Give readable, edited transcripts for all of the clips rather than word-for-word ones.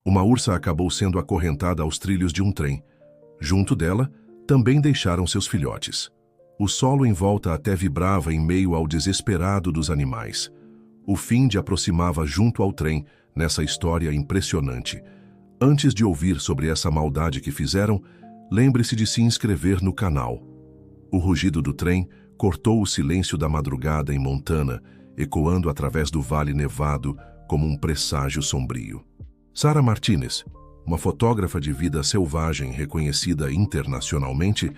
Uma ursa acabou sendo acorrentada aos trilhos de um trem. Junto dela, também deixaram seus filhotes. O solo em volta até vibrava em meio ao desesperado dos animais. O fim de aproximava junto ao trem, nessa história impressionante. Antes de ouvir sobre essa maldade que fizeram, lembre-se de se inscrever no canal. O rugido do trem cortou o silêncio da madrugada em Montana, ecoando através do vale nevado como um presságio sombrio. Sarah Martinez, uma fotógrafa de vida selvagem reconhecida internacionalmente,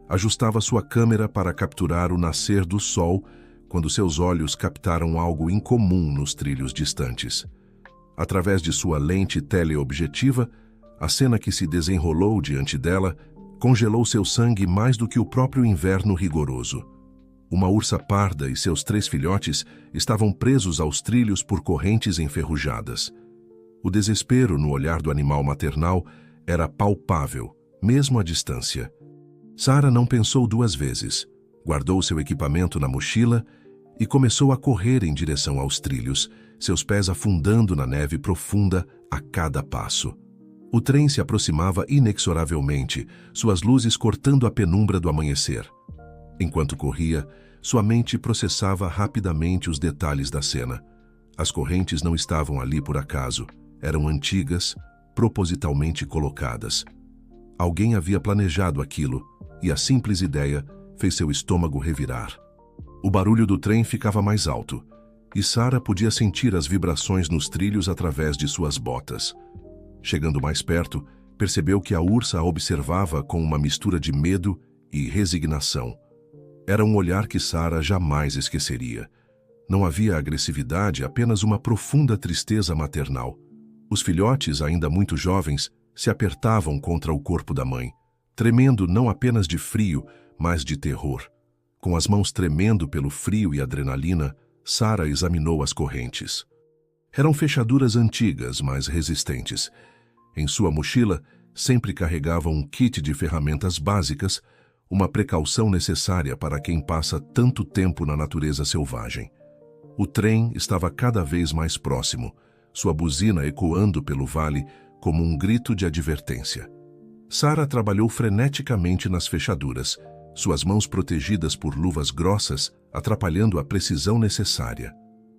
ajustava sua câmera para capturar o nascer do sol quando seus olhos captaram algo incomum nos trilhos distantes. Através de sua lente teleobjetiva, a cena que se desenrolou diante dela congelou seu sangue mais do que o próprio inverno rigoroso. Uma ursa parda e seus 3 filhotes estavam presos aos trilhos por correntes enferrujadas. O desespero no olhar do animal maternal era palpável, mesmo à distância. Sarah não pensou 2 vezes. Guardou seu equipamento na mochila e começou a correr em direção aos trilhos, seus pés afundando na neve profunda a cada passo. O trem se aproximava inexoravelmente, suas luzes cortando a penumbra do amanhecer. Enquanto corria, sua mente processava rapidamente os detalhes da cena. As correntes não estavam ali por acaso. Eram antigas, propositalmente colocadas. Alguém havia planejado aquilo, e a simples ideia fez seu estômago revirar. O barulho do trem ficava mais alto, e Sarah podia sentir as vibrações nos trilhos através de suas botas. Chegando mais perto, percebeu que a ursa a observava com uma mistura de medo e resignação. Era um olhar que Sarah jamais esqueceria. Não havia agressividade, apenas uma profunda tristeza maternal. Os filhotes, ainda muito jovens, se apertavam contra o corpo da mãe, tremendo não apenas de frio, mas de terror. Com as mãos tremendo pelo frio e adrenalina, Sarah examinou as correntes. Eram fechaduras antigas, mas resistentes. Em sua mochila, sempre carregava um kit de ferramentas básicas, uma precaução necessária para quem passa tanto tempo na natureza selvagem. O trem estava cada vez mais próximo, sua buzina ecoando pelo vale como um grito de advertência. Sarah trabalhou freneticamente nas fechaduras, suas mãos protegidas por luvas grossas, atrapalhando a precisão necessária.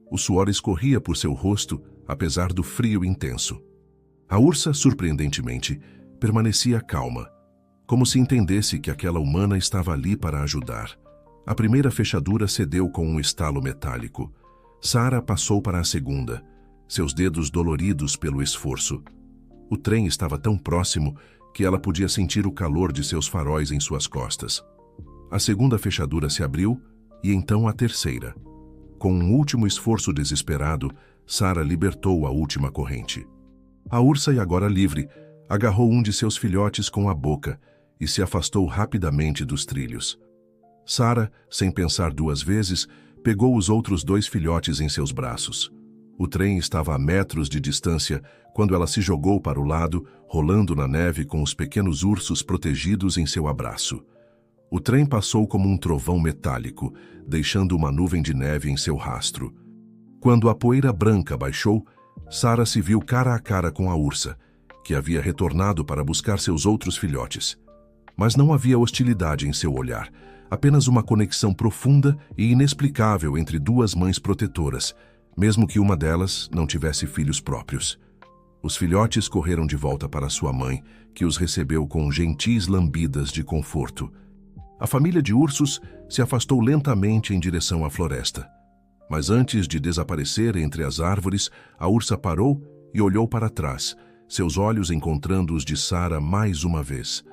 O suor escorria por seu rosto, apesar do frio intenso. A ursa, surpreendentemente, permanecia calma, como se entendesse que aquela humana estava ali para ajudar. A primeira fechadura cedeu com um estalo metálico. Sarah passou para a segunda, seus dedos doloridos pelo esforço. O trem estava tão próximo que ela podia sentir o calor de seus faróis em suas costas. A segunda fechadura se abriu e então a terceira. Com um último esforço desesperado, Sarah libertou a última corrente. A ursa, e agora livre, agarrou um de seus filhotes com a boca e se afastou rapidamente dos trilhos. Sarah, sem pensar 2 vezes, pegou os outros 2 filhotes em seus braços. O trem estava a metros de distância quando ela se jogou para o lado, rolando na neve com os pequenos ursos protegidos em seu abraço. O trem passou como um trovão metálico, deixando uma nuvem de neve em seu rastro. Quando a poeira branca baixou, Sarah se viu cara a cara com a ursa, que havia retornado para buscar seus outros filhotes. Mas não havia hostilidade em seu olhar, apenas uma conexão profunda e inexplicável entre 2 mães protetoras, mesmo que uma delas não tivesse filhos próprios. Os filhotes correram de volta para sua mãe, que os recebeu com gentis lambidas de conforto. A família de ursos se afastou lentamente em direção à floresta. Mas antes de desaparecer entre as árvores, a ursa parou e olhou para trás, seus olhos encontrando os de Sarah mais uma vez.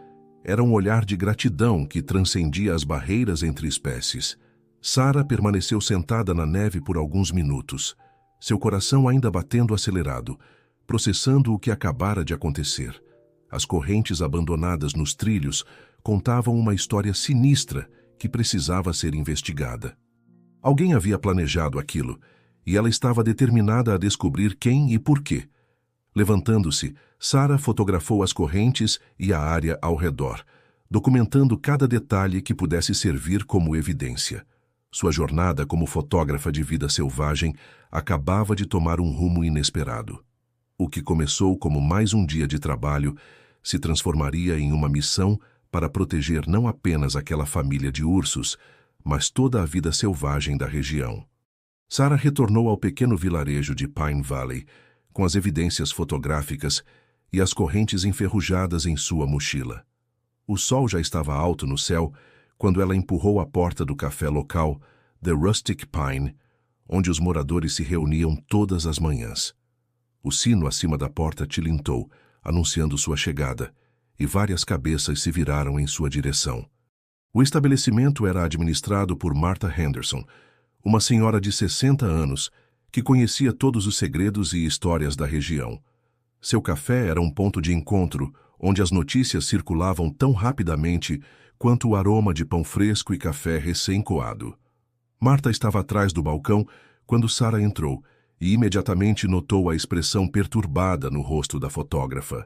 Era um olhar de gratidão que transcendia as barreiras entre espécies. Sarah permaneceu sentada na neve por alguns minutos, seu coração ainda batendo acelerado, processando o que acabara de acontecer. As correntes abandonadas nos trilhos contavam uma história sinistra que precisava ser investigada. Alguém havia planejado aquilo, e ela estava determinada a descobrir quem e por quê. Levantando-se, Sarah fotografou as correntes e a área ao redor, documentando cada detalhe que pudesse servir como evidência. Sua jornada como fotógrafa de vida selvagem acabava de tomar um rumo inesperado. O que começou como mais um dia de trabalho se transformaria em uma missão para proteger não apenas aquela família de ursos, mas toda a vida selvagem da região. Sarah retornou ao pequeno vilarejo de Pine Valley, com as evidências fotográficas e as correntes enferrujadas em sua mochila. O sol já estava alto no céu quando ela empurrou a porta do café local, The Rustic Pine, onde os moradores se reuniam todas as manhãs. O sino acima da porta tilintou, anunciando sua chegada, e várias cabeças se viraram em sua direção. O estabelecimento era administrado por Martha Henderson, uma senhora de 60 anos que conhecia todos os segredos e histórias da região. Seu café era um ponto de encontro onde as notícias circulavam tão rapidamente quanto o aroma de pão fresco e café recém-coado. Martha estava atrás do balcão quando Sarah entrou e imediatamente notou a expressão perturbada no rosto da fotógrafa.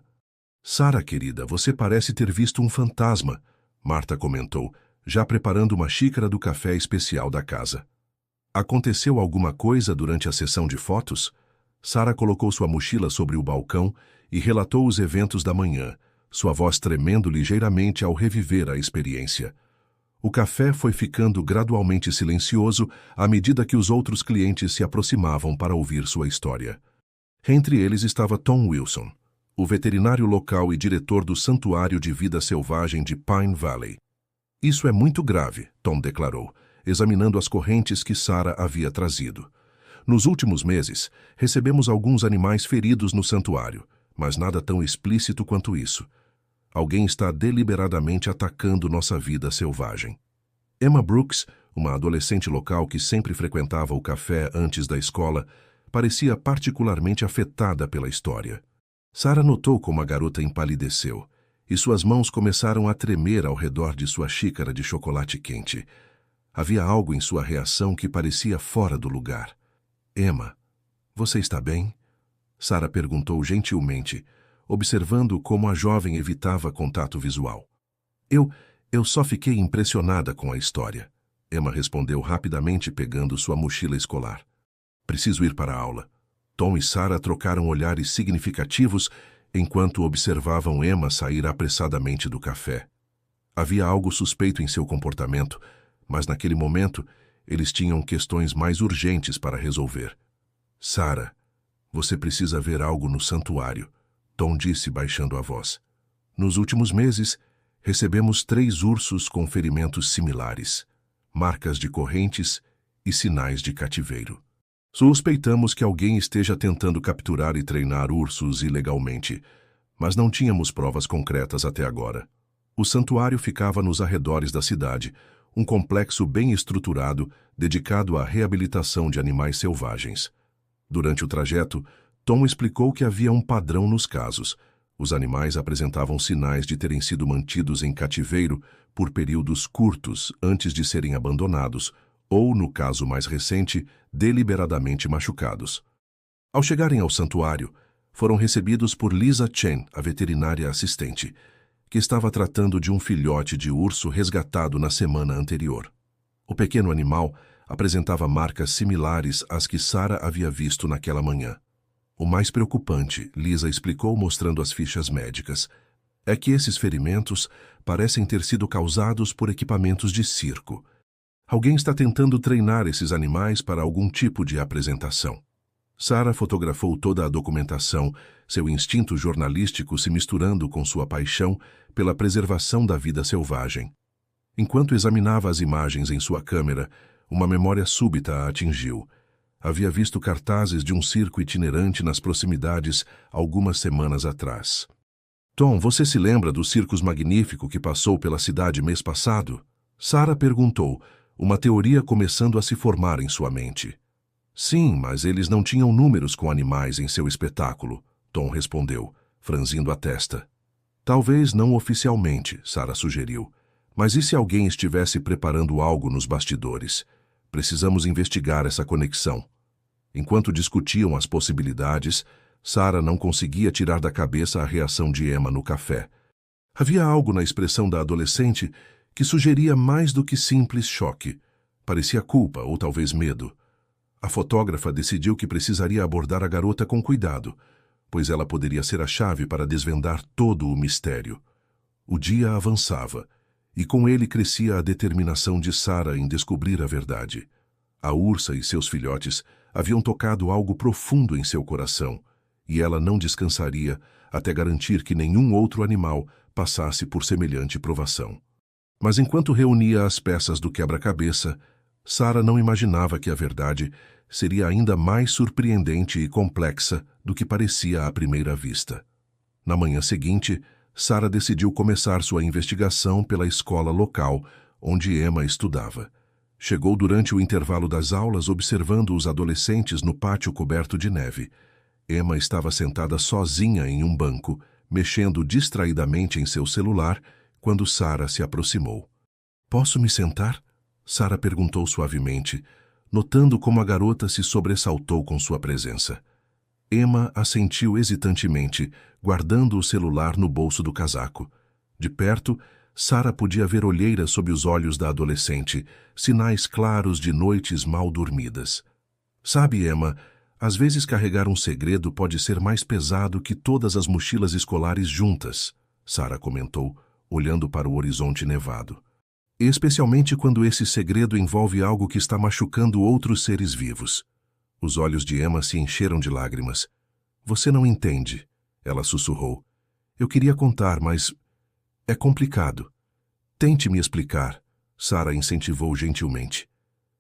"Sarah, querida, você parece ter visto um fantasma", Martha comentou, já preparando uma xícara do café especial da casa. "Aconteceu alguma coisa durante a sessão de fotos?" Sarah colocou sua mochila sobre o balcão e relatou os eventos da manhã, sua voz tremendo ligeiramente ao reviver a experiência. O café foi ficando gradualmente silencioso à medida que os outros clientes se aproximavam para ouvir sua história. Entre eles estava Tom Wilson, o veterinário local e diretor do Santuário de Vida Selvagem de Pine Valley. "Isso é muito grave", Tom declarou, examinando as correntes que Sarah havia trazido. "Nos últimos meses, recebemos alguns animais feridos no santuário, mas nada tão explícito quanto isso. Alguém está deliberadamente atacando nossa vida selvagem." Emma Brooks, uma adolescente local que sempre frequentava o café antes da escola, parecia particularmente afetada pela história. Sarah notou como a garota empalideceu, e suas mãos começaram a tremer ao redor de sua xícara de chocolate quente. Havia algo em sua reação que parecia fora do lugar. "Emma, você está bem?" Sarah perguntou gentilmente, observando como a jovem evitava contato visual. Eu só fiquei impressionada com a história", Emma respondeu rapidamente pegando sua mochila escolar. "Preciso ir para a aula." Tom e Sarah trocaram olhares significativos enquanto observavam Emma sair apressadamente do café. Havia algo suspeito em seu comportamento, mas naquele momento eles tinham questões mais urgentes para resolver. "Sarah, você precisa ver algo no santuário", Tom disse baixando a voz. "Nos últimos meses, recebemos 3 ursos com ferimentos similares, marcas de correntes e sinais de cativeiro. Suspeitamos que alguém esteja tentando capturar e treinar ursos ilegalmente, mas não tínhamos provas concretas até agora." O santuário ficava nos arredores da cidade, um complexo bem estruturado dedicado à reabilitação de animais selvagens. Durante o trajeto, Tom explicou que havia um padrão nos casos. Os animais apresentavam sinais de terem sido mantidos em cativeiro por períodos curtos antes de serem abandonados, ou, no caso mais recente, deliberadamente machucados. Ao chegarem ao santuário, foram recebidos por Lisa Chen, a veterinária assistente, que estava tratando de um filhote de urso resgatado na semana anterior. O pequeno animal apresentava marcas similares às que Sarah havia visto naquela manhã. "O mais preocupante", Lisa explicou mostrando as fichas médicas, "é que esses ferimentos parecem ter sido causados por equipamentos de circo. Alguém está tentando treinar esses animais para algum tipo de apresentação." Sarah fotografou toda a documentação, seu instinto jornalístico se misturando com sua paixão pela preservação da vida selvagem. Enquanto examinava as imagens em sua câmera, uma memória súbita a atingiu. Havia visto cartazes de um circo itinerante nas proximidades algumas semanas atrás. "Tom, você se lembra do Circus Magnífico que passou pela cidade mês passado?" Sarah perguntou, uma teoria começando a se formar em sua mente. "Sim, mas eles não tinham números com animais em seu espetáculo", Tom respondeu, franzindo a testa. "Talvez não oficialmente", Sarah sugeriu. "Mas e se alguém estivesse preparando algo nos bastidores? Precisamos investigar essa conexão." Enquanto discutiam as possibilidades, Sarah não conseguia tirar da cabeça a reação de Emma no café. Havia algo na expressão da adolescente que sugeria mais do que simples choque. Parecia culpa ou talvez medo. A fotógrafa decidiu que precisaria abordar a garota com cuidado. pois ela poderia ser a chave para desvendar todo o mistério. O dia avançava, e com ele crescia a determinação de Sarah em descobrir a verdade. A ursa e seus filhotes haviam tocado algo profundo em seu coração, e ela não descansaria até garantir que nenhum outro animal passasse por semelhante provação. Mas enquanto reunia as peças do quebra-cabeça, Sarah não imaginava que a verdade seria ainda mais surpreendente e complexa do que parecia à primeira vista. Na manhã seguinte, Sarah decidiu começar sua investigação pela escola local onde Emma estudava. Chegou durante o intervalo das aulas observando os adolescentes no pátio coberto de neve. Emma estava sentada sozinha em um banco, mexendo distraidamente em seu celular, quando Sarah se aproximou. "Posso me sentar?" Sarah perguntou suavemente, notando como a garota se sobressaltou com sua presença. Emma assentiu hesitantemente, guardando o celular no bolso do casaco. De perto, Sarah podia ver olheiras sob os olhos da adolescente, sinais claros de noites mal dormidas. "Sabe, Emma, às vezes carregar um segredo pode ser mais pesado que todas as mochilas escolares juntas", Sarah comentou, olhando para o horizonte nevado. "Especialmente quando esse segredo envolve algo que está machucando outros seres vivos." Os olhos de Emma se encheram de lágrimas. "Você não entende", ela sussurrou. "Eu queria contar, mas é complicado." "Tente me explicar", Sarah incentivou gentilmente.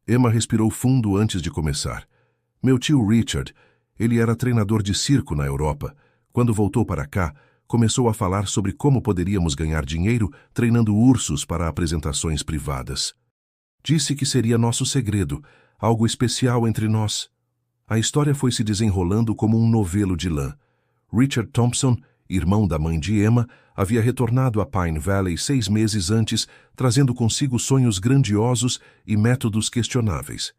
Emma respirou fundo antes de começar. "Meu tio Richard, ele era treinador de circo na Europa. Quando voltou para cá, começou a falar sobre como poderíamos ganhar dinheiro treinando ursos para apresentações privadas. Disse que seria nosso segredo, algo especial entre nós." A história foi se desenrolando como um novelo de lã. Richard Thompson, irmão da mãe de Emma, havia retornado a Pine Valley 6 meses antes, trazendo consigo sonhos grandiosos e métodos questionáveis.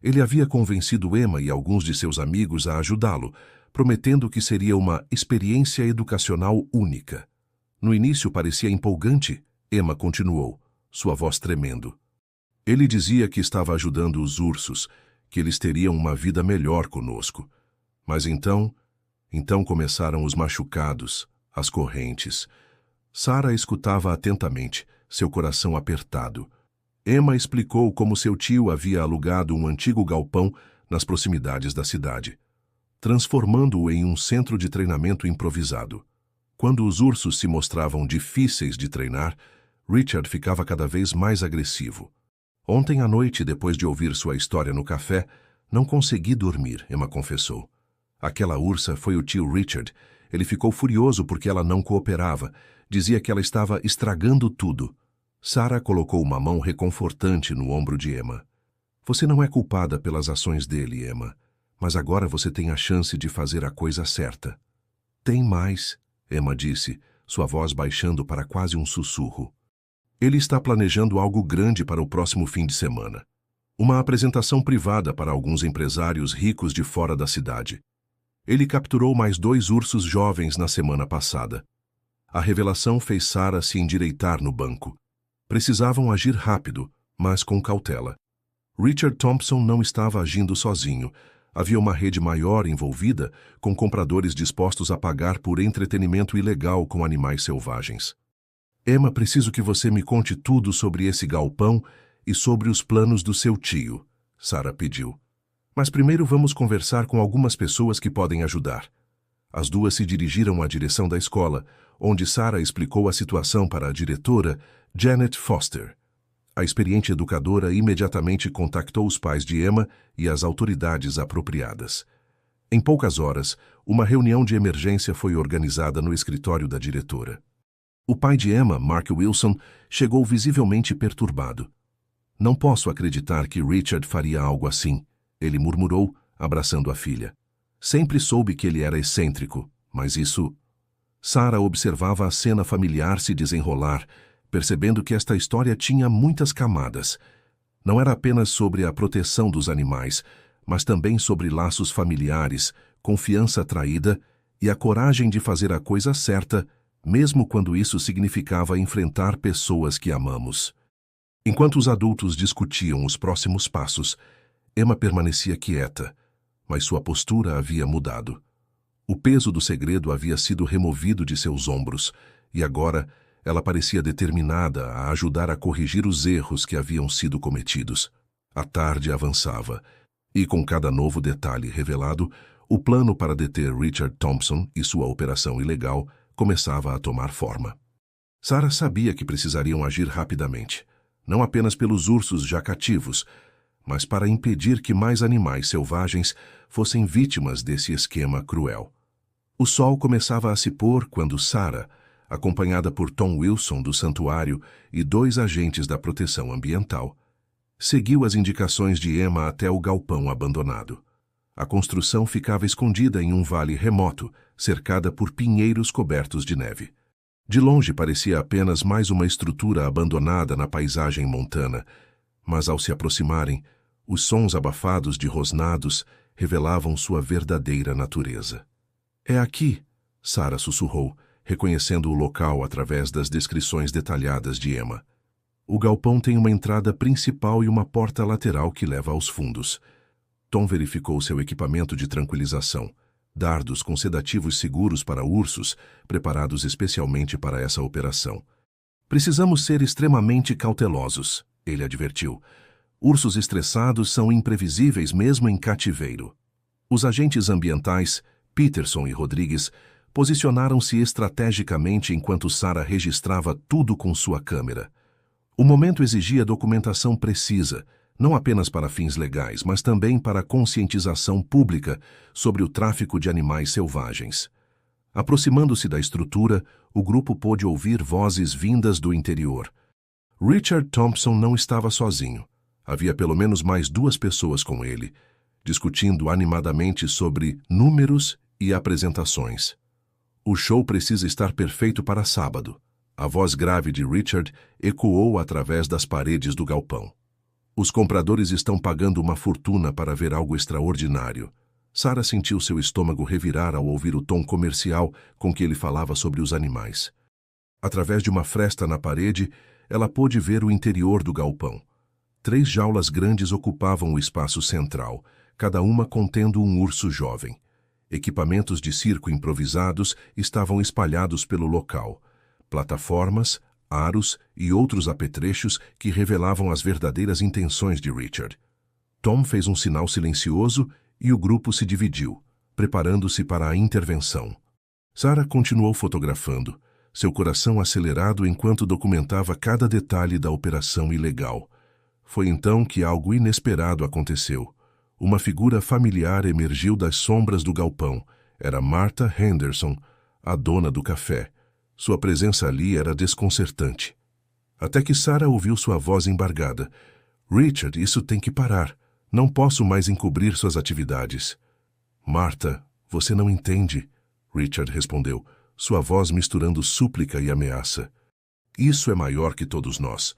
Ele havia convencido Emma e alguns de seus amigos a ajudá-lo, prometendo que seria uma experiência educacional única. No início parecia empolgante, Emma continuou, sua voz tremendo. Ele dizia que estava ajudando os ursos, que eles teriam uma vida melhor conosco. Mas então começaram os machucados, as correntes. Sarah escutava atentamente, seu coração apertado. Emma explicou como seu tio havia alugado um antigo galpão nas proximidades da cidade, transformando-o em um centro de treinamento improvisado. Quando os ursos se mostravam difíceis de treinar, Richard ficava cada vez mais agressivo. "Ontem à noite, depois de ouvir sua história no café, não consegui dormir", Emma confessou. "Aquela ursa foi o tio Richard. Ele ficou furioso porque ela não cooperava. Dizia que ela estava estragando tudo." Sarah colocou uma mão reconfortante no ombro de Emma. "Você não é culpada pelas ações dele, Emma, mas agora você tem a chance de fazer a coisa certa." "Tem mais", Emma disse, sua voz baixando para quase um sussurro. "Ele está planejando algo grande para o próximo fim de semana. Uma apresentação privada para alguns empresários ricos de fora da cidade. Ele capturou mais 2 ursos jovens na semana passada." A revelação fez Sarah se endireitar no banco. Precisavam agir rápido, mas com cautela. Richard Thompson não estava agindo sozinho. Havia uma rede maior envolvida, com compradores dispostos a pagar por entretenimento ilegal com animais selvagens. "Emma, preciso que você me conte tudo sobre esse galpão e sobre os planos do seu tio", Sarah pediu. "Mas primeiro vamos conversar com algumas pessoas que podem ajudar." As duas se dirigiram à direção da escola, onde Sarah explicou a situação para a diretora, Janet Foster. A experiente educadora imediatamente contactou os pais de Emma e as autoridades apropriadas. Em poucas horas, uma reunião de emergência foi organizada no escritório da diretora. O pai de Emma, Mark Wilson, chegou visivelmente perturbado. "Não posso acreditar que Richard faria algo assim", ele murmurou, abraçando a filha. "Sempre soube que ele era excêntrico, mas isso..." Sarah observava a cena familiar se desenrolar, percebendo que esta história tinha muitas camadas. Não era apenas sobre a proteção dos animais, mas também sobre laços familiares, confiança traída e a coragem de fazer a coisa certa, mesmo quando isso significava enfrentar pessoas que amamos. Enquanto os adultos discutiam os próximos passos, Emma permanecia quieta, mas sua postura havia mudado. O peso do segredo havia sido removido de seus ombros, e agora ela parecia determinada a ajudar a corrigir os erros que haviam sido cometidos. A tarde avançava, e com cada novo detalhe revelado, o plano para deter Richard Thompson e sua operação ilegal começava a tomar forma. Sarah sabia que precisariam agir rapidamente, não apenas pelos ursos já cativos, mas para impedir que mais animais selvagens fossem vítimas desse esquema cruel. O sol começava a se pôr quando Sarah, acompanhada por Tom Wilson do santuário e 2 agentes da proteção ambiental, seguiu as indicações de Emma até o galpão abandonado. A construção ficava escondida em um vale remoto, cercada por pinheiros cobertos de neve. De longe parecia apenas mais uma estrutura abandonada na paisagem montana, mas ao se aproximarem, os sons abafados de rosnados revelavam sua verdadeira natureza. "É aqui", Sarah sussurrou, reconhecendo o local através das descrições detalhadas de Emma. O galpão tem uma entrada principal e uma porta lateral que leva aos fundos. Tom verificou seu equipamento de tranquilização, dardos com sedativos seguros para ursos, preparados especialmente para essa operação. "Precisamos ser extremamente cautelosos", ele advertiu. "Ursos estressados são imprevisíveis mesmo em cativeiro." Os agentes ambientais, Peterson e Rodrigues, posicionaram-se estrategicamente enquanto Sarah registrava tudo com sua câmera. O momento exigia documentação precisa, não apenas para fins legais, mas também para conscientização pública sobre o tráfico de animais selvagens. Aproximando-se da estrutura, o grupo pôde ouvir vozes vindas do interior. Richard Thompson não estava sozinho. Havia pelo menos mais 2 pessoas com ele, discutindo animadamente sobre números e apresentações. "O show precisa estar perfeito para sábado." A voz grave de Richard ecoou através das paredes do galpão. "Os compradores estão pagando uma fortuna para ver algo extraordinário." Sarah sentiu seu estômago revirar ao ouvir o tom comercial com que ele falava sobre os animais. Através de uma fresta na parede, ela pôde ver o interior do galpão. 3 jaulas grandes ocupavam o espaço central, cada uma contendo um urso jovem. Equipamentos de circo improvisados estavam espalhados pelo local. Plataformas, aros e outros apetrechos que revelavam as verdadeiras intenções de Richard. Tom fez um sinal silencioso e o grupo se dividiu, preparando-se para a intervenção. Sarah continuou fotografando, seu coração acelerado enquanto documentava cada detalhe da operação ilegal. Foi então que algo inesperado aconteceu. Uma figura familiar emergiu das sombras do galpão. Era Martha Henderson, a dona do café. Sua presença ali era desconcertante. Até que Sarah ouviu sua voz embargada. "Richard, isso tem que parar. Não posso mais encobrir suas atividades." "Martha, você não entende", Richard respondeu, sua voz misturando súplica e ameaça. "Isso é maior que todos nós.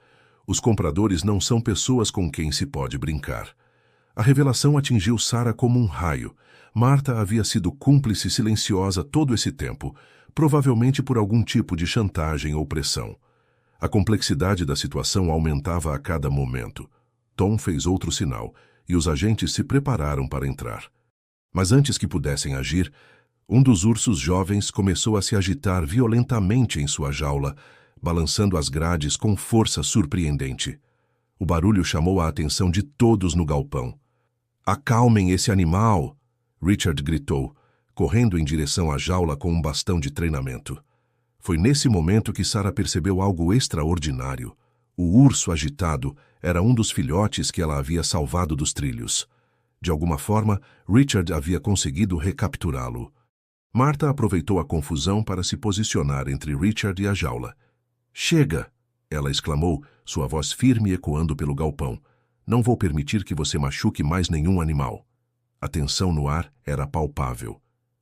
Os compradores não são pessoas com quem se pode brincar." A revelação atingiu Sarah como um raio. Martha havia sido cúmplice silenciosa todo esse tempo, provavelmente por algum tipo de chantagem ou pressão. A complexidade da situação aumentava a cada momento. Tom fez outro sinal, e os agentes se prepararam para entrar. Mas antes que pudessem agir, um dos ursos jovens começou a se agitar violentamente em sua jaula, balançando as grades com força surpreendente. O barulho chamou a atenção de todos no galpão. "Acalmem esse animal!" Richard gritou, correndo em direção à jaula com um bastão de treinamento. Foi nesse momento que Sarah percebeu algo extraordinário. O urso agitado era um dos filhotes que ela havia salvado dos trilhos. De alguma forma, Richard havia conseguido recapturá-lo. Martha aproveitou a confusão para se posicionar entre Richard e a jaula. "Chega!" ela exclamou, sua voz firme ecoando pelo galpão. "Não vou permitir que você machuque mais nenhum animal." A tensão no ar era palpável.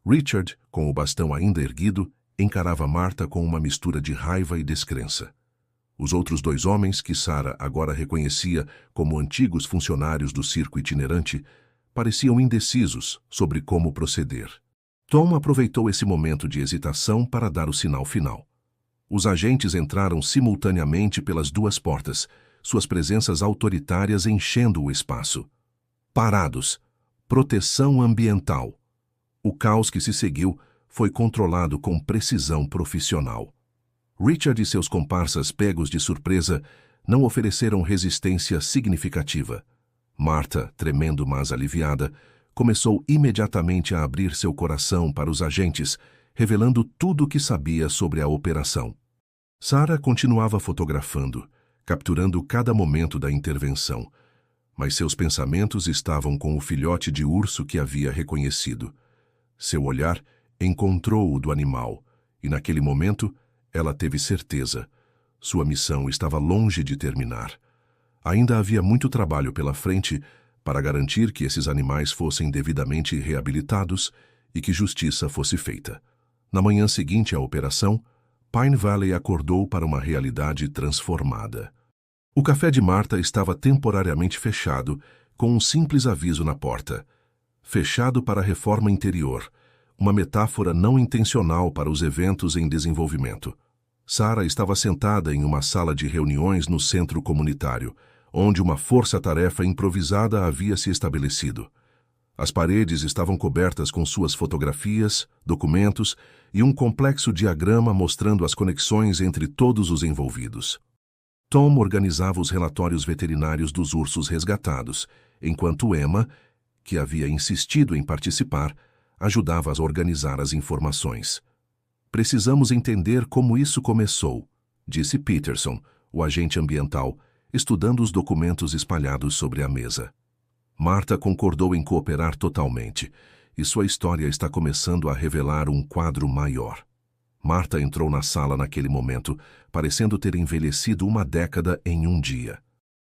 Richard, com o bastão ainda erguido, encarava Martha com uma mistura de raiva e descrença. Os outros 2 homens, que Sarah agora reconhecia como antigos funcionários do circo itinerante, pareciam indecisos sobre como proceder. Tom aproveitou esse momento de hesitação para dar o sinal final. Os agentes entraram simultaneamente pelas 2 portas, suas presenças autoritárias enchendo o espaço. "Parados! Proteção ambiental!" O caos que se seguiu foi controlado com precisão profissional. Richard e seus comparsas, pegos de surpresa, não ofereceram resistência significativa. Martha, tremendo mas aliviada, começou imediatamente a abrir seu coração para os agentes, revelando tudo o que sabia sobre a operação. Sarah continuava fotografando, capturando cada momento da intervenção, mas seus pensamentos estavam com o filhote de urso que havia reconhecido. Seu olhar encontrou o do animal, e naquele momento ela teve certeza. Sua missão estava longe de terminar. Ainda havia muito trabalho pela frente para garantir que esses animais fossem devidamente reabilitados e que justiça fosse feita. Na manhã seguinte à operação, Pine Valley acordou para uma realidade transformada. O café de Martha estava temporariamente fechado, com um simples aviso na porta. Fechado para a reforma interior, uma metáfora não intencional para os eventos em desenvolvimento. Sarah estava sentada em uma sala de reuniões no centro comunitário, onde uma força-tarefa improvisada havia se estabelecido. As paredes estavam cobertas com suas fotografias, documentos e um complexo diagrama mostrando as conexões entre todos os envolvidos. Tom organizava os relatórios veterinários dos ursos resgatados, enquanto Emma, que havia insistido em participar, ajudava a organizar as informações. Precisamos entender como isso começou, disse Peterson, o agente ambiental, estudando os documentos espalhados sobre a mesa. Martha concordou em cooperar totalmente, e sua história está começando a revelar um quadro maior. Martha entrou na sala naquele momento, parecendo ter envelhecido uma década em um dia.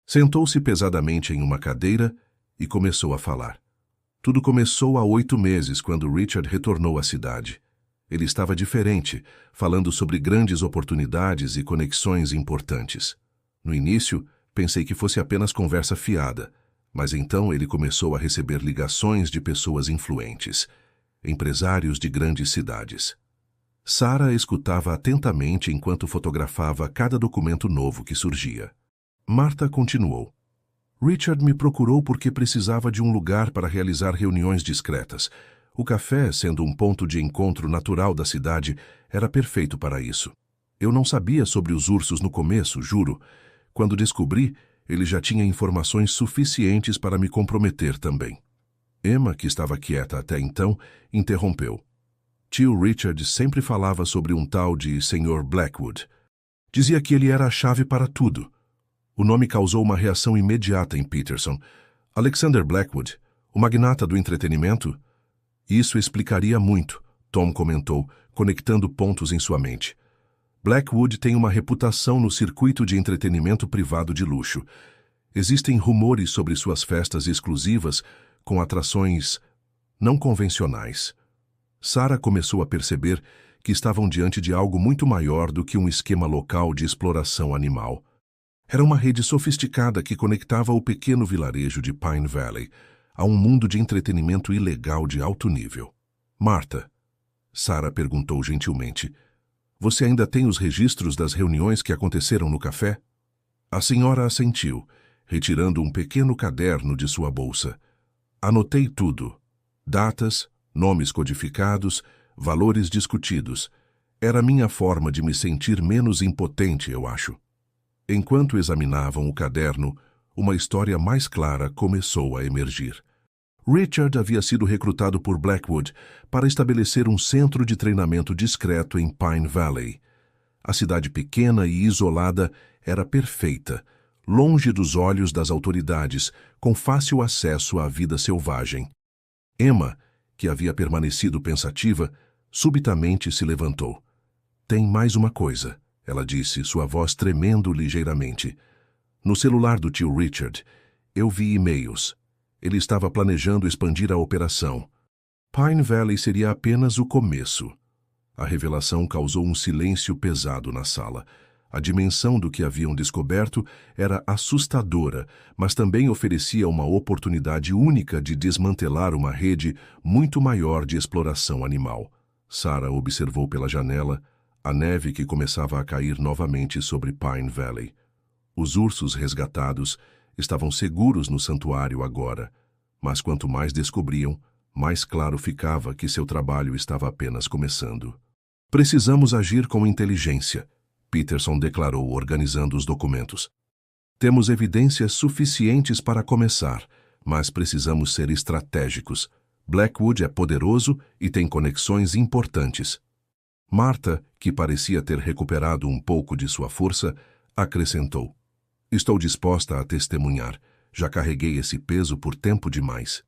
Sentou-se pesadamente em uma cadeira e começou a falar. Tudo começou há 8 meses, quando Richard retornou à cidade. Ele estava diferente, falando sobre grandes oportunidades e conexões importantes. No início, pensei que fosse apenas conversa fiada, mas então ele começou a receber ligações de pessoas influentes, empresários de grandes cidades. Sarah escutava atentamente enquanto fotografava cada documento novo que surgia. Martha continuou. Richard me procurou porque precisava de um lugar para realizar reuniões discretas. O café, sendo um ponto de encontro natural da cidade, era perfeito para isso. Eu não sabia sobre os ursos no começo, juro. Quando descobri, ele já tinha informações suficientes para me comprometer também. Emma, que estava quieta até então, interrompeu. Tio Richard sempre falava sobre um tal de Sr. Blackwood. Dizia que ele era a chave para tudo. O nome causou uma reação imediata em Peterson. Alexander Blackwood, o magnata do entretenimento? Isso explicaria muito, Tom comentou, conectando pontos em sua mente. Blackwood tem uma reputação no circuito de entretenimento privado de luxo. Existem rumores sobre suas festas exclusivas com atrações não convencionais. Sarah começou a perceber que estavam diante de algo muito maior do que um esquema local de exploração animal. Era uma rede sofisticada que conectava o pequeno vilarejo de Pine Valley a um mundo de entretenimento ilegal de alto nível. Martha, Sarah perguntou gentilmente, você ainda tem os registros das reuniões que aconteceram no café? A senhora assentiu, retirando um pequeno caderno de sua bolsa. Anotei tudo. Datas, nomes codificados, valores discutidos. Era minha forma de me sentir menos impotente, eu acho. Enquanto examinavam o caderno, uma história mais clara começou a emergir. Richard havia sido recrutado por Blackwood para estabelecer um centro de treinamento discreto em Pine Valley. A cidade pequena e isolada era perfeita, longe dos olhos das autoridades, com fácil acesso à vida selvagem. Emma, que havia permanecido pensativa, subitamente se levantou. Tem mais uma coisa, ela disse, sua voz tremendo ligeiramente. No celular do tio Richard, eu vi e-mails. Ele estava planejando expandir a operação. Pine Valley seria apenas o começo. A revelação causou um silêncio pesado na sala. A dimensão do que haviam descoberto era assustadora, mas também oferecia uma oportunidade única de desmantelar uma rede muito maior de exploração animal. Sarah observou pela janela a neve que começava a cair novamente sobre Pine Valley. Os ursos resgatados estavam seguros no santuário agora, mas quanto mais descobriam, mais claro ficava que seu trabalho estava apenas começando. Precisamos agir com inteligência, Peterson declarou, organizando os documentos. Temos evidências suficientes para começar, mas precisamos ser estratégicos. Blackwood é poderoso e tem conexões importantes. Martha, que parecia ter recuperado um pouco de sua força, acrescentou: Estou disposta a testemunhar. Já carreguei esse peso por tempo demais.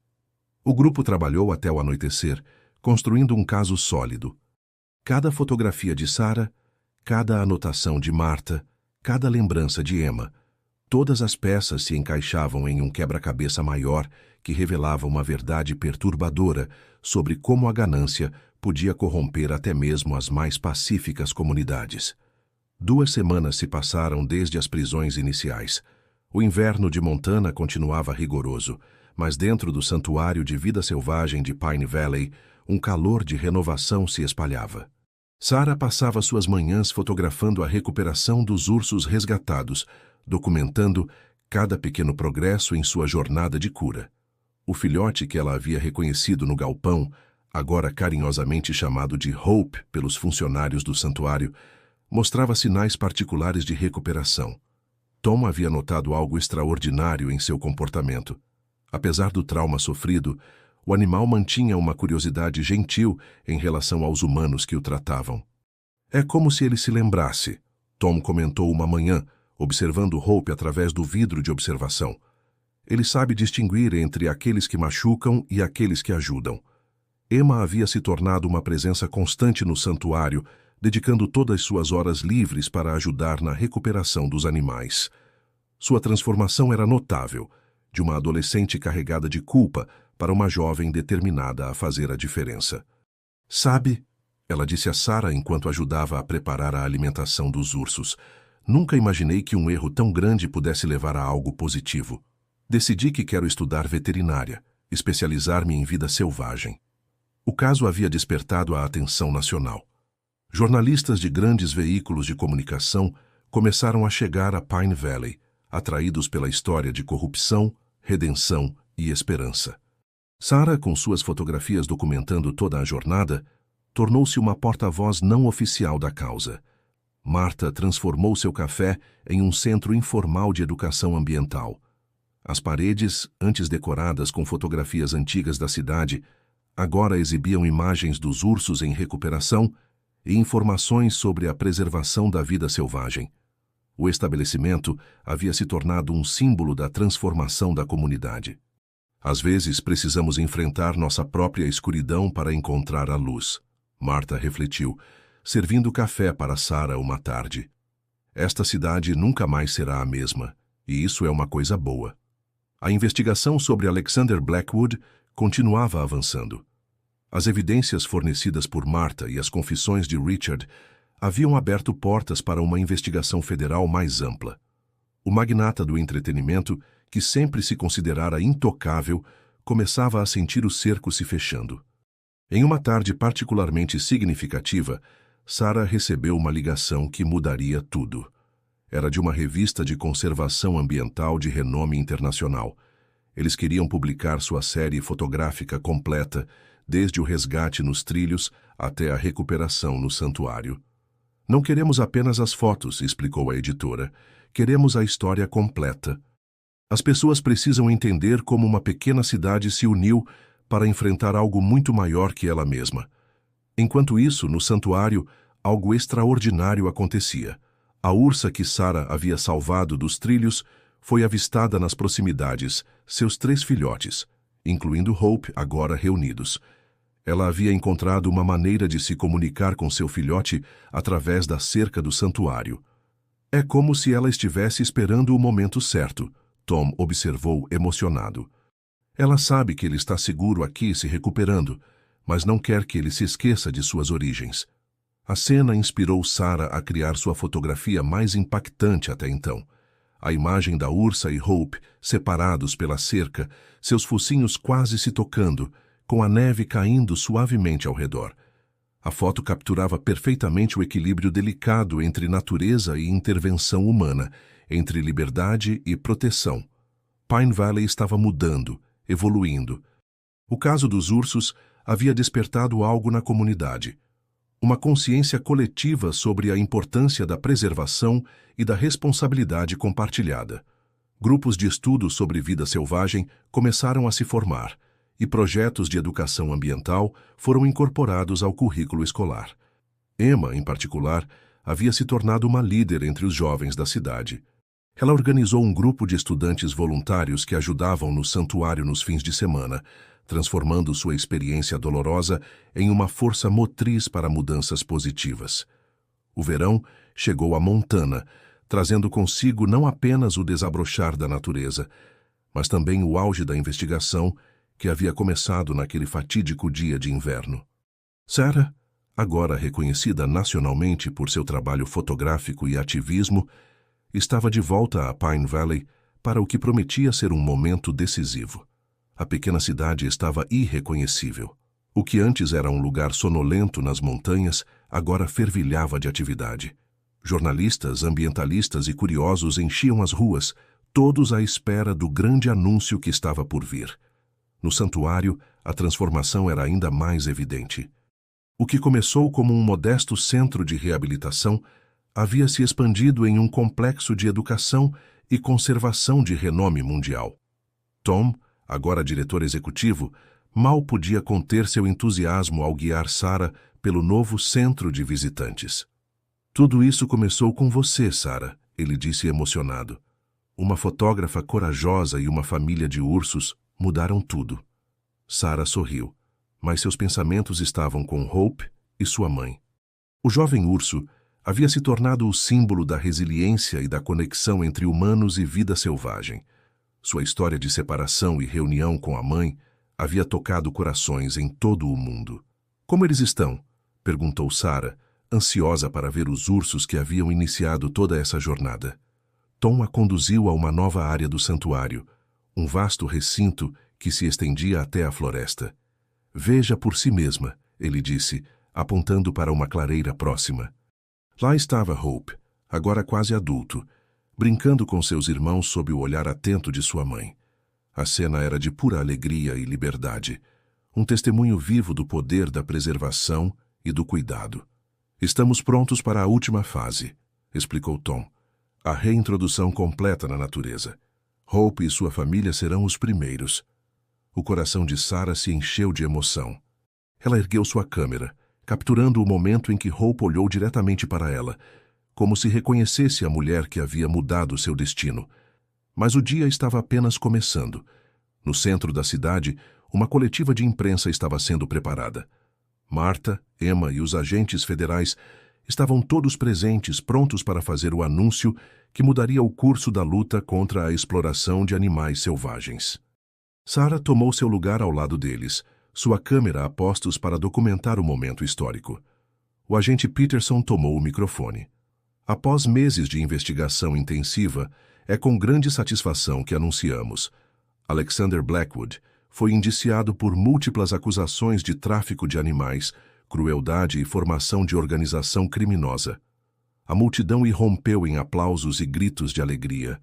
O grupo trabalhou até o anoitecer, construindo um caso sólido. Cada fotografia de Sarah, cada anotação de Martha, cada lembrança de Emma, todas as peças se encaixavam em um quebra-cabeça maior que revelava uma verdade perturbadora sobre como a ganância podia corromper até mesmo as mais pacíficas comunidades. 2 semanas se passaram desde as prisões iniciais. O inverno de Montana continuava rigoroso, mas dentro do santuário de vida selvagem de Pine Valley, um calor de renovação se espalhava. Sarah passava suas manhãs fotografando a recuperação dos ursos resgatados, documentando cada pequeno progresso em sua jornada de cura. O filhote que ela havia reconhecido no galpão, agora carinhosamente chamado de Hope pelos funcionários do santuário, mostrava sinais particulares de recuperação. Tom havia notado algo extraordinário em seu comportamento. Apesar do trauma sofrido, o animal mantinha uma curiosidade gentil em relação aos humanos que o tratavam. É como se ele se lembrasse, Tom comentou uma manhã, observando Hope através do vidro de observação. Ele sabe distinguir entre aqueles que machucam e aqueles que ajudam. Emma havia se tornado uma presença constante no santuário, dedicando todas suas horas livres para ajudar na recuperação dos animais. Sua transformação era notável, de uma adolescente carregada de culpa para uma jovem determinada a fazer a diferença. Sabe, ela disse a Sarah enquanto ajudava a preparar a alimentação dos ursos, nunca imaginei que um erro tão grande pudesse levar a algo positivo. Decidi que quero estudar veterinária, especializar-me em vida selvagem. O caso havia despertado a atenção nacional. Jornalistas de grandes veículos de comunicação começaram a chegar a Pine Valley, atraídos pela história de corrupção, redenção e esperança. Sarah, com suas fotografias documentando toda a jornada, tornou-se uma porta-voz não oficial da causa. Martha transformou seu café em um centro informal de educação ambiental. As paredes, antes decoradas com fotografias antigas da cidade, agora exibiam imagens dos ursos em recuperação e informações sobre a preservação da vida selvagem. O estabelecimento havia se tornado um símbolo da transformação da comunidade. Às vezes precisamos enfrentar nossa própria escuridão para encontrar a luz, Martha refletiu, servindo café para Sarah uma tarde. Esta cidade nunca mais será a mesma, e isso é uma coisa boa. A investigação sobre Alexander Blackwood continuava avançando. As evidências fornecidas por Martha e as confissões de Richard haviam aberto portas para uma investigação federal mais ampla. O magnata do entretenimento, que sempre se considerara intocável, começava a sentir o cerco se fechando. Em uma tarde particularmente significativa, Sarah recebeu uma ligação que mudaria tudo. Era de uma revista de conservação ambiental de renome internacional. Eles queriam publicar sua série fotográfica completa, desde o resgate nos trilhos até a recuperação no santuário. Não queremos apenas as fotos, explicou a editora. Queremos a história completa. As pessoas precisam entender como uma pequena cidade se uniu para enfrentar algo muito maior que ela mesma. Enquanto isso, no santuário, algo extraordinário acontecia. A ursa que Sarah havia salvado dos trilhos foi avistada nas proximidades, seus 3 filhotes, incluindo Hope, agora reunidos. Ela havia encontrado uma maneira de se comunicar com seu filhote através da cerca do santuário. É como se ela estivesse esperando o momento certo, Tom observou emocionado. Ela sabe que ele está seguro aqui se recuperando, mas não quer que ele se esqueça de suas origens. A cena inspirou Sarah a criar sua fotografia mais impactante até então. A imagem da ursa e Hope, separados pela cerca, seus focinhos quase se tocando, com a neve caindo suavemente ao redor. A foto capturava perfeitamente o equilíbrio delicado entre natureza e intervenção humana, entre liberdade e proteção. Pine Valley estava mudando, evoluindo. O caso dos ursos havia despertado algo na comunidade. Uma consciência coletiva sobre a importância da preservação e da responsabilidade compartilhada. Grupos de estudo sobre vida selvagem começaram a se formar, e projetos de educação ambiental foram incorporados ao currículo escolar. Emma, em particular, havia se tornado uma líder entre os jovens da cidade. Ela organizou um grupo de estudantes voluntários que ajudavam no santuário nos fins de semana, transformando sua experiência dolorosa em uma força motriz para mudanças positivas. O verão chegou a Montana, trazendo consigo não apenas o desabrochar da natureza, mas também o auge da investigação que havia começado naquele fatídico dia de inverno. Sarah, agora reconhecida nacionalmente por seu trabalho fotográfico e ativismo, estava de volta a Pine Valley para o que prometia ser um momento decisivo. A pequena cidade estava irreconhecível. O que antes era um lugar sonolento nas montanhas, agora fervilhava de atividade. Jornalistas, ambientalistas e curiosos enchiam as ruas, todos à espera do grande anúncio que estava por vir. No santuário, a transformação era ainda mais evidente. O que começou como um modesto centro de reabilitação havia se expandido em um complexo de educação e conservação de renome mundial. Tom, agora diretor executivo, mal podia conter seu entusiasmo ao guiar Sarah pelo novo centro de visitantes. "Tudo isso começou com você, Sarah", ele disse emocionado. Uma fotógrafa corajosa e uma família de ursos mudaram tudo. Sarah sorriu, mas seus pensamentos estavam com Hope e sua mãe. O jovem urso havia se tornado o símbolo da resiliência e da conexão entre humanos e vida selvagem. Sua história de separação e reunião com a mãe havia tocado corações em todo o mundo. "Como eles estão?", perguntou Sarah, ansiosa para ver os ursos que haviam iniciado toda essa jornada. Tom a conduziu a uma nova área do santuário, um vasto recinto que se estendia até a floresta. "Veja por si mesma", ele disse, apontando para uma clareira próxima. Lá estava Hope, agora quase adulto, brincando com seus irmãos sob o olhar atento de sua mãe. A cena era de pura alegria e liberdade, um testemunho vivo do poder da preservação e do cuidado. "Estamos prontos para a última fase", explicou Tom. "A reintrodução completa na natureza. Hope e sua família serão os primeiros." O coração de Sarah se encheu de emoção. Ela ergueu sua câmera, capturando o momento em que Hope olhou diretamente para ela, como se reconhecesse a mulher que havia mudado seu destino. Mas o dia estava apenas começando. No centro da cidade, uma coletiva de imprensa estava sendo preparada. Martha, Emma e os agentes federais estavam todos presentes, prontos para fazer o anúncio que mudaria o curso da luta contra a exploração de animais selvagens. Sarah tomou seu lugar ao lado deles, sua câmera a postos para documentar o momento histórico. O agente Peterson tomou o microfone. "Após meses de investigação intensiva, é com grande satisfação que anunciamos: Alexander Blackwood foi indiciado por múltiplas acusações de tráfico de animais, crueldade e formação de organização criminosa." A multidão irrompeu em aplausos e gritos de alegria.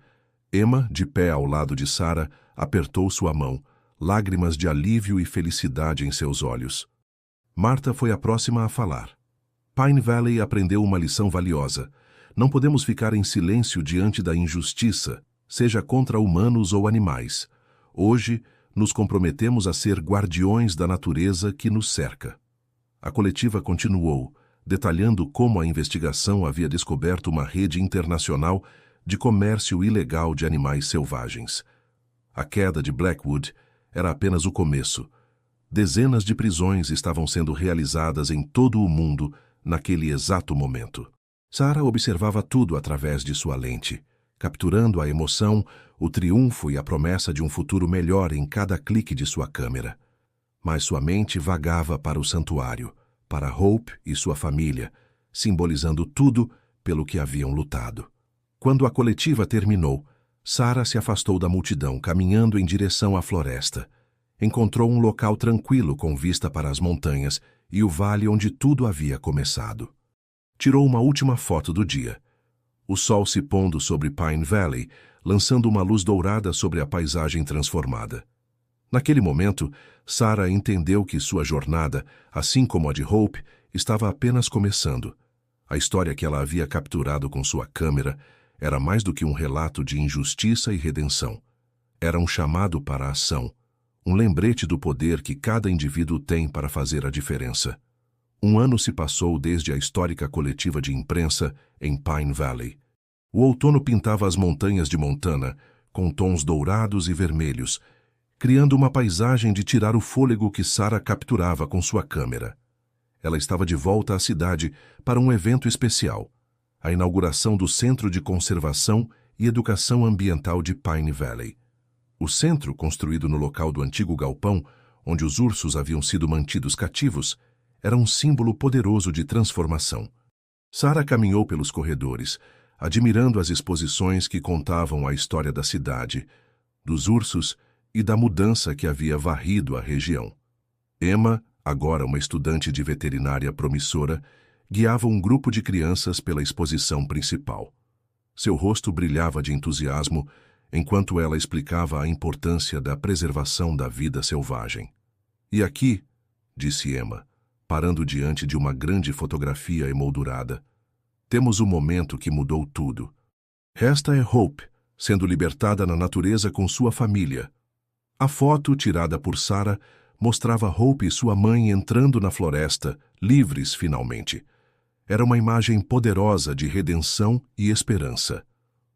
Emma, de pé ao lado de Sarah, apertou sua mão, lágrimas de alívio e felicidade em seus olhos. Martha foi a próxima a falar. "Pine Valley aprendeu uma lição valiosa. Não podemos ficar em silêncio diante da injustiça, seja contra humanos ou animais. Hoje, nos comprometemos a ser guardiões da natureza que nos cerca." A coletiva continuou, detalhando como a investigação havia descoberto uma rede internacional de comércio ilegal de animais selvagens. A queda de Blackwood era apenas o começo. Dezenas de prisões estavam sendo realizadas em todo o mundo naquele exato momento. Sarah observava tudo através de sua lente, capturando a emoção, o triunfo e a promessa de um futuro melhor em cada clique de sua câmera. Mas sua mente vagava para o santuário, para Hope e sua família, simbolizando tudo pelo que haviam lutado. Quando a coletiva terminou, Sarah se afastou da multidão, caminhando em direção à floresta. Encontrou um local tranquilo com vista para as montanhas e o vale onde tudo havia começado. Tirou uma última foto do dia. O sol se pondo sobre Pine Valley, lançando uma luz dourada sobre a paisagem transformada. Naquele momento, Sarah entendeu que sua jornada, assim como a de Hope, estava apenas começando. A história que ela havia capturado com sua câmera era mais do que um relato de injustiça e redenção. Era um chamado para a ação, um lembrete do poder que cada indivíduo tem para fazer a diferença. Um ano se passou desde a histórica coletiva de imprensa em Pine Valley. O outono pintava as montanhas de Montana com tons dourados e vermelhos, criando uma paisagem de tirar o fôlego que Sarah capturava com sua câmera. Ela estava de volta à cidade para um evento especial, a inauguração do Centro de Conservação e Educação Ambiental de Pine Valley. O centro, construído no local do antigo galpão, onde os ursos haviam sido mantidos cativos, era um símbolo poderoso de transformação. Sarah caminhou pelos corredores, admirando as exposições que contavam a história da cidade, dos ursos e da mudança que havia varrido a região. Emma, agora uma estudante de veterinária promissora, guiava um grupo de crianças pela exposição principal. Seu rosto brilhava de entusiasmo enquanto ela explicava a importância da preservação da vida selvagem. "E aqui", disse Emma, parando diante de uma grande fotografia emoldurada, "temos o momento que mudou tudo. Esta é Hope, sendo libertada na natureza com sua família." A foto, tirada por Sarah, mostrava Hope e sua mãe entrando na floresta, livres finalmente. Era uma imagem poderosa de redenção e esperança.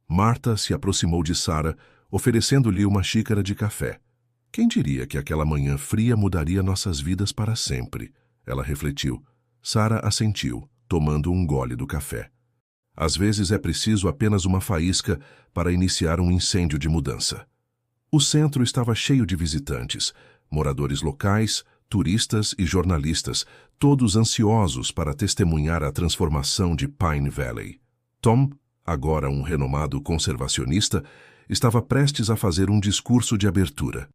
Martha se aproximou de Sarah, oferecendo-lhe uma xícara de café. "Quem diria que aquela manhã fria mudaria nossas vidas para sempre?" Ela refletiu. Sarah assentiu, tomando um gole do café. Às vezes é preciso apenas uma faísca para iniciar um incêndio de mudança. O centro estava cheio de visitantes, moradores locais, turistas e jornalistas, todos ansiosos para testemunhar a transformação de Pine Valley. Tom, agora um renomado conservacionista, estava prestes a fazer um discurso de abertura.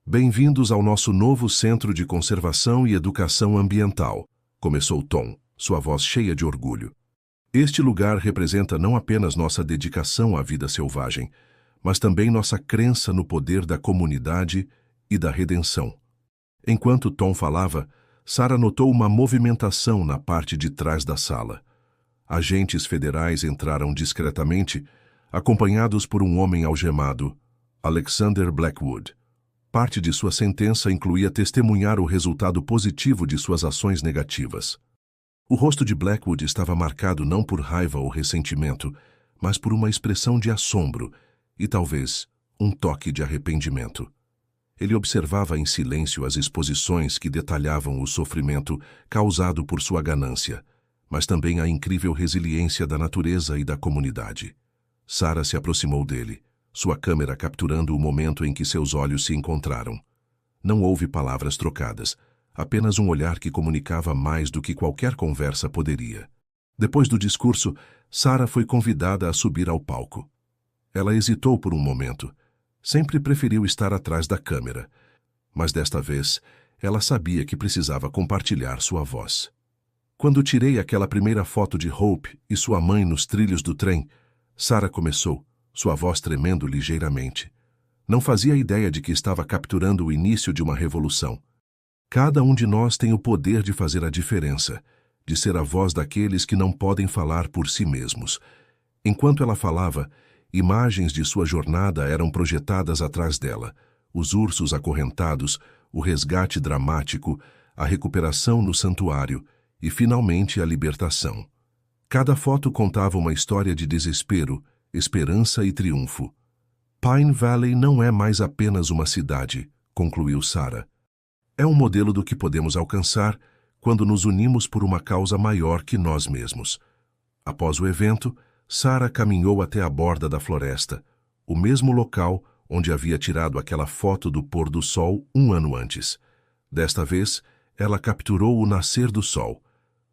"Bem-vindos ao nosso novo Centro de Conservação e Educação Ambiental", começou Tom, sua voz cheia de orgulho. "Este lugar representa não apenas nossa dedicação à vida selvagem, mas também nossa crença no poder da comunidade e da redenção." Enquanto Tom falava, Sarah notou uma movimentação na parte de trás da sala. Agentes federais entraram discretamente, acompanhados por um homem algemado, Alexander Blackwood. Parte de sua sentença incluía testemunhar o resultado positivo de suas ações negativas. O rosto de Blackwood estava marcado não por raiva ou ressentimento, mas por uma expressão de assombro e, talvez, um toque de arrependimento. Ele observava em silêncio as exposições que detalhavam o sofrimento causado por sua ganância, mas também a incrível resiliência da natureza e da comunidade. Sarah se aproximou dele, sua câmera capturando o momento em que seus olhos se encontraram. Não houve palavras trocadas, apenas um olhar que comunicava mais do que qualquer conversa poderia. Depois do discurso, Sarah foi convidada a subir ao palco. Ela hesitou por um momento. Sempre preferiu estar atrás da câmera, mas desta vez ela sabia que precisava compartilhar sua voz. "Quando tirei aquela primeira foto de Hope e sua mãe nos trilhos do trem", Sarah começou, sua voz tremendo ligeiramente. Não fazia ideia de que estava capturando o início de uma revolução. "Cada um de nós tem o poder de fazer a diferença, de ser a voz daqueles que não podem falar por si mesmos." Enquanto ela falava, imagens de sua jornada eram projetadas atrás dela, os ursos acorrentados, o resgate dramático, a recuperação no santuário e, finalmente, a libertação. Cada foto contava uma história de desespero, esperança e triunfo. "Pine Valley não é mais apenas uma cidade", concluiu Sarah. "É um modelo do que podemos alcançar quando nos unimos por uma causa maior que nós mesmos." Após o evento, Sarah caminhou até a borda da floresta, o mesmo local onde havia tirado aquela foto do pôr do sol um ano antes. Desta vez, ela capturou o nascer do sol,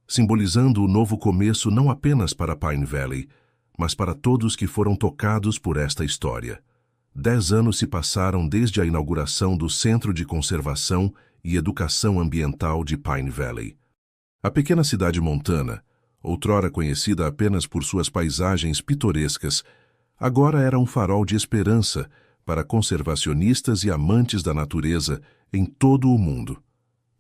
simbolizando o novo começo não apenas para Pine Valley, mas para todos que foram tocados por esta história. 10 anos se passaram desde a inauguração do Centro de Conservação e Educação Ambiental de Pine Valley. A pequena cidade montana, outrora conhecida apenas por suas paisagens pitorescas, agora era um farol de esperança para conservacionistas e amantes da natureza em todo o mundo.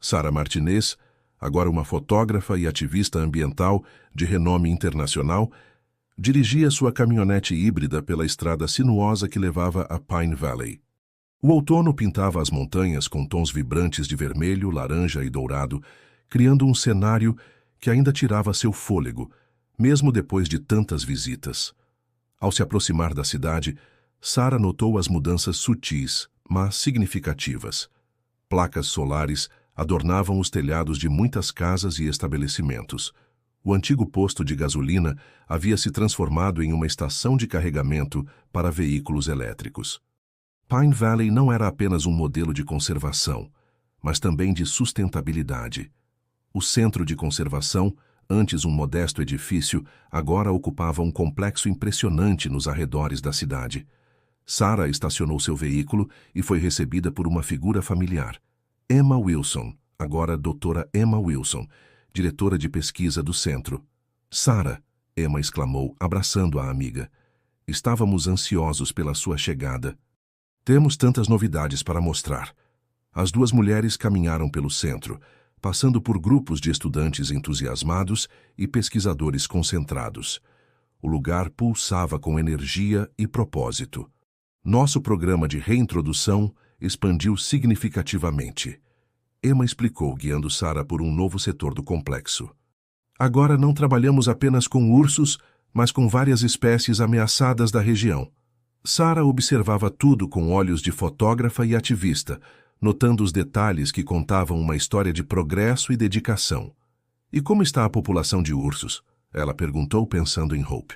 Sarah Martinez, agora uma fotógrafa e ativista ambiental de renome internacional, dirigia sua caminhonete híbrida pela estrada sinuosa que levava a Pine Valley. O outono pintava as montanhas com tons vibrantes de vermelho, laranja e dourado, criando um cenário que ainda tirava seu fôlego, mesmo depois de tantas visitas. Ao se aproximar da cidade, Sarah notou as mudanças sutis, mas significativas. Placas solares adornavam os telhados de muitas casas e estabelecimentos. O antigo posto de gasolina havia se transformado em uma estação de carregamento para veículos elétricos. Pine Valley não era apenas um modelo de conservação, mas também de sustentabilidade. O centro de conservação, antes um modesto edifício, agora ocupava um complexo impressionante nos arredores da cidade. Sarah estacionou seu veículo e foi recebida por uma figura familiar. Emma Wilson, agora doutora Emma Wilson, diretora de pesquisa do centro. Sarah, Emma exclamou, abraçando a amiga. Estávamos ansiosos pela sua chegada. Temos tantas novidades para mostrar. As duas mulheres caminharam pelo centro, passando por grupos de estudantes entusiasmados e pesquisadores concentrados. O lugar pulsava com energia e propósito. Nosso programa de reintrodução expandiu significativamente. Emma explicou, guiando Sarah por um novo setor do complexo. Agora não trabalhamos apenas com ursos, mas com várias espécies ameaçadas da região. Sarah observava tudo com olhos de fotógrafa e ativista, notando os detalhes que contavam uma história de progresso e dedicação. E como está a população de ursos? Ela perguntou, pensando em Hope.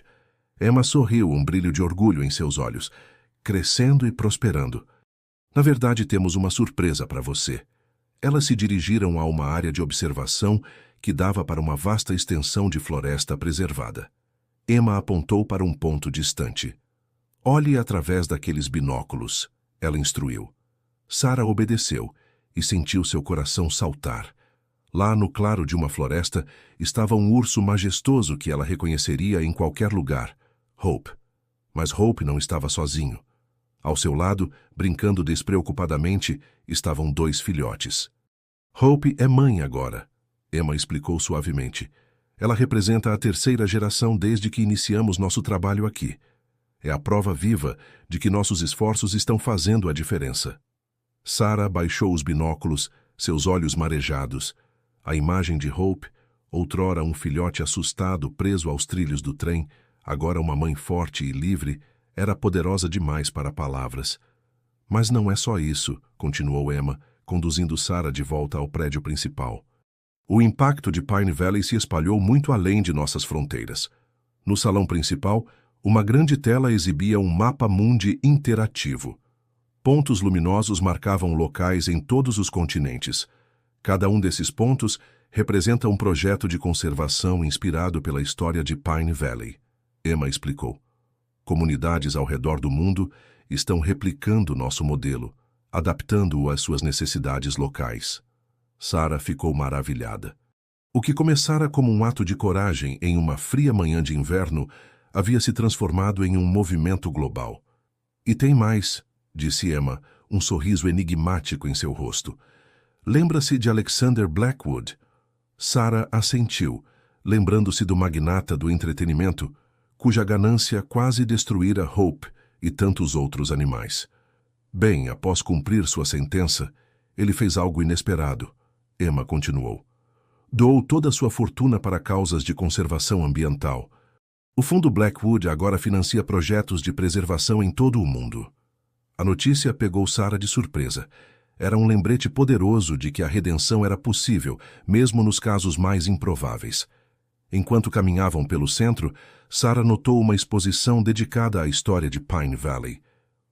Emma sorriu, um brilho de orgulho em seus olhos. Crescendo e prosperando. Na verdade, temos uma surpresa para você. Elas se dirigiram a uma área de observação que dava para uma vasta extensão de floresta preservada. Emma apontou para um ponto distante. Olhe através daqueles binóculos, ela instruiu. Sarah obedeceu e sentiu seu coração saltar. Lá no claro de uma floresta estava um urso majestoso que ela reconheceria em qualquer lugar. Hope. Mas Hope não estava sozinho. Ao seu lado, brincando despreocupadamente, estavam dois filhotes. Hope é mãe agora, Emma explicou suavemente. Ela representa a terceira geração desde que iniciamos nosso trabalho aqui. É a prova viva de que nossos esforços estão fazendo a diferença. Sarah baixou os binóculos, seus olhos marejados. A imagem de Hope, outrora um filhote assustado preso aos trilhos do trem, agora uma mãe forte e livre, era poderosa demais para palavras. Mas não é só isso, continuou Emma, conduzindo Sarah de volta ao prédio principal. O impacto de Pine Valley se espalhou muito além de nossas fronteiras. No salão principal, uma grande tela exibia um mapa mundi interativo. Pontos luminosos marcavam locais em todos os continentes. Cada um desses pontos representa um projeto de conservação inspirado pela história de Pine Valley. Emma explicou. Comunidades ao redor do mundo estão replicando nosso modelo, adaptando-o às suas necessidades locais. Sarah ficou maravilhada. O que começara como um ato de coragem em uma fria manhã de inverno havia se transformado em um movimento global. E tem mais, disse Emma, um sorriso enigmático em seu rosto. Lembra-se de Alexander Blackwood? Sarah assentiu, lembrando-se do magnata do entretenimento, cuja ganância quase destruíra Hope e tantos outros animais. Bem, após cumprir sua sentença, ele fez algo inesperado. Emma continuou. Doou toda a sua fortuna para causas de conservação ambiental. O fundo Blackwood agora financia projetos de preservação em todo o mundo. A notícia pegou Sarah de surpresa. Era um lembrete poderoso de que a redenção era possível, mesmo nos casos mais improváveis. Enquanto caminhavam pelo centro, Sarah notou uma exposição dedicada à história de Pine Valley.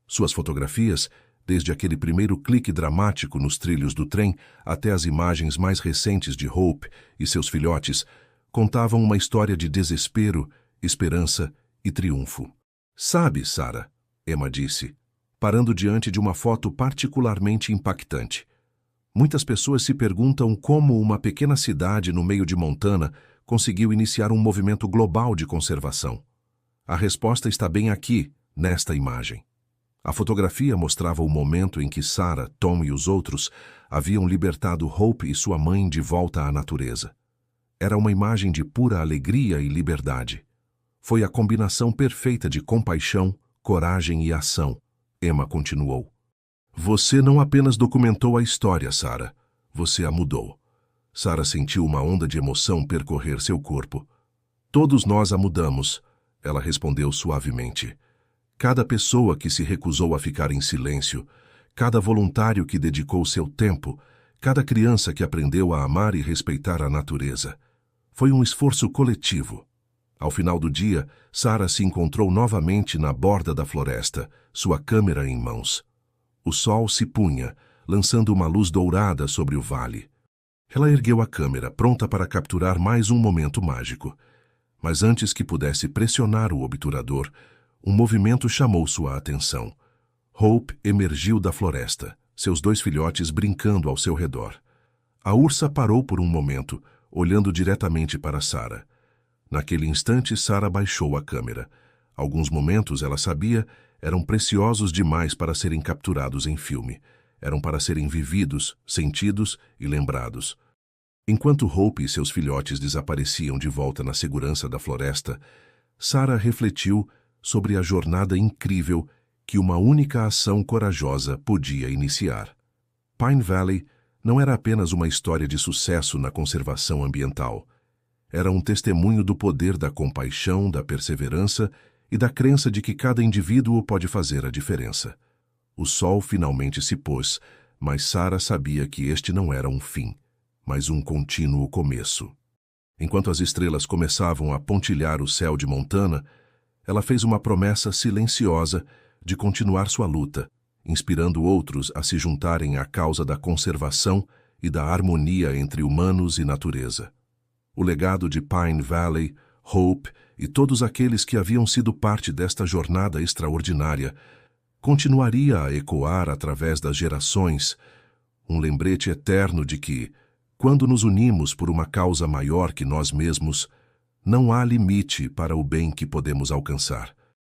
Suas fotografias, desde aquele primeiro clique dramático nos trilhos do trem até as imagens mais recentes de Hope e seus filhotes, contavam uma história de desespero, esperança e triunfo. Sabe, Sarah, Emma disse, parando diante de uma foto particularmente impactante. Muitas pessoas se perguntam como uma pequena cidade no meio de Montana conseguiu iniciar um movimento global de conservação. A resposta está bem aqui, nesta imagem. A fotografia mostrava o momento em que Sarah, Tom e os outros haviam libertado Hope e sua mãe de volta à natureza. Era uma imagem de pura alegria e liberdade. Foi a combinação perfeita de compaixão, coragem e ação. Emma continuou. Você não apenas documentou a história, Sarah. Você a mudou. Sarah sentiu uma onda de emoção percorrer seu corpo. Todos nós a mudamos, ela respondeu suavemente. Cada pessoa que se recusou a ficar em silêncio, cada voluntário que dedicou seu tempo, cada criança que aprendeu a amar e respeitar a natureza. Foi um esforço coletivo. Ao final do dia, Sarah se encontrou novamente na borda da floresta, sua câmera em mãos. O sol se punha, lançando uma luz dourada sobre o vale. Ela ergueu a câmera, pronta para capturar mais um momento mágico. Mas antes que pudesse pressionar o obturador, um movimento chamou sua atenção. Hope emergiu da floresta, seus 2 filhotes brincando ao seu redor. A ursa parou por um momento, olhando diretamente para Sarah. Naquele instante, Sarah baixou a câmera. Alguns momentos, ela sabia, eram preciosos demais para serem capturados em filme. Eram para serem vividos, sentidos e lembrados. Enquanto Hope e seus filhotes desapareciam de volta na segurança da floresta, Sarah refletiu sobre a jornada incrível que uma única ação corajosa podia iniciar. Pine Valley não era apenas uma história de sucesso na conservação ambiental. Era um testemunho do poder da compaixão, da perseverança e da crença de que cada indivíduo pode fazer a diferença. O sol finalmente se pôs, mas Sarah sabia que este não era um fim, mas um contínuo começo. Enquanto as estrelas começavam a pontilhar o céu de Montana, ela fez uma promessa silenciosa de continuar sua luta, inspirando outros a se juntarem à causa da conservação e da harmonia entre humanos e natureza. O legado de Pine Valley, Hope e todos aqueles que haviam sido parte desta jornada extraordinária continuaria a ecoar através das gerações, um lembrete eterno de que, quando nos unimos por uma causa maior que nós mesmos, não há limite para o bem que podemos alcançar.